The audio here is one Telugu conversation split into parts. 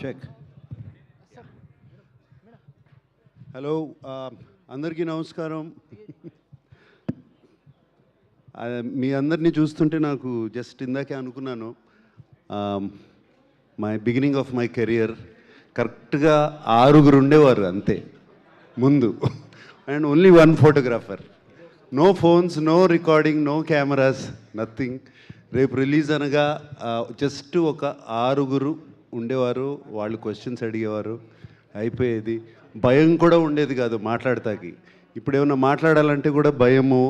చెక్. హలో, అందరికీ నమస్కారం. మీ అందరినీ చూస్తుంటే నాకు జస్ట్ ఇందాకే అనుకున్నాను, my beginning of my career కరెక్ట్గా 6 ఉండేవారు అంతే ముందు, and only 1 photographer. No phones, no recording, no cameras, nothing. రేపు రిలీజ్ అనగా జస్ట్ ఒక 6 ఉండేవారు. వాళ్ళు క్వశ్చన్స్ అడిగేవారు, అయిపోయేది. భయం కూడా ఉండేది కాదు మాట్లాడతాకి. ఇప్పుడు ఏమన్నా మాట్లాడాలంటే కూడా భయము,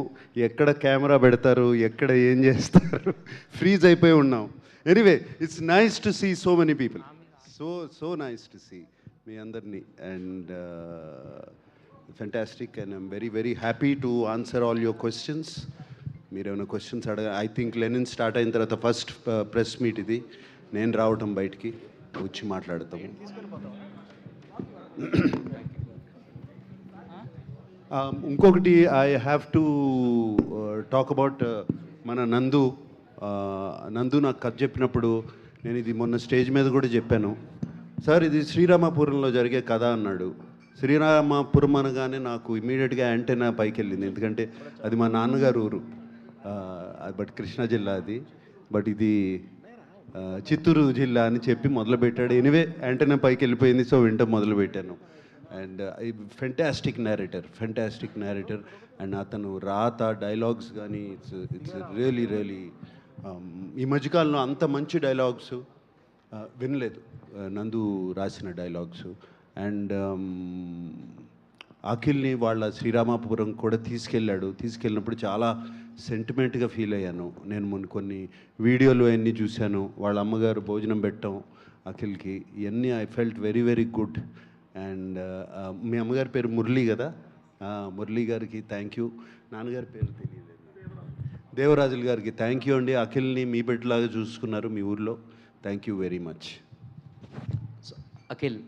ఎక్కడ కెమెరా పెడతారు, ఎక్కడ ఏం చేస్తారు, ఫ్రీజ్ అయిపోయి ఉన్నాం. Anyway, it's nice to see so many people, so nice to see మీ అందరినీ, and fantastic. And I'm very very happy to answer all your questions. మీరు ఏమైనా questions I think Lenin start అయిన తర్వాత ఫస్ట్ ప్రెస్ మీట్ ఇది. నేను రావటం బయటికి వచ్చి మాట్లాడతాము. ఇంకొకటి I have to talk about మన నందు. నాకు కథ చెప్పినప్పుడు నేను ఇది మొన్న స్టేజ్ మీద కూడా చెప్పాను. సార్, ఇది శ్రీరామపురంలో జరిగే కథ అన్నాడు. శ్రీరామపురం అనగానే నాకు ఇమీడియట్గా యాంటెనా పైకి వెళ్ళింది, ఎందుకంటే అది మా నాన్నగారు ఊరు. బట్ కృష్ణా జిల్లా అది, బట్ ఇది చిత్తూరు జిల్లా అని చెప్పి మొదలుపెట్టాడు. ఎనివే యాంటెనా పైకి వెళ్ళిపోయింది, సో వింటం మొదలుపెట్టాను. And fantastic narrator. అండ్ అతను రాత డైలాగ్స్ కానీ ఇట్స్ రియలీ ఈ మధ్యకాలంలో అంత మంచి డైలాగ్స్ వినలేదు, నందు రాసిన డైలాగ్స్. అండ్ అఖిల్ని వాళ్ళ శ్రీరామపురం కూడా తీసుకెళ్ళినప్పుడు చాలా సెంటిమెంట్గా ఫీల్ అయ్యాను. నేను మొన్న కొన్ని వీడియోలు అవన్నీ చూశాను, వాళ్ళ అమ్మగారు భోజనం పెట్టడం అఖిల్కి, ఇవన్నీ I felt very very good. అండ్ మీ అమ్మగారి పేరు మురళి కదా, మురళి గారికి థ్యాంక్ యూ. నాన్నగారి పేరు తెలియదు, దేవరాజుల గారికి థ్యాంక్ యూ అండి. అఖిల్ని మీ బిడ్డలాగా చూసుకున్నారు మీ ఊర్లో. Thank you very much. Akhil,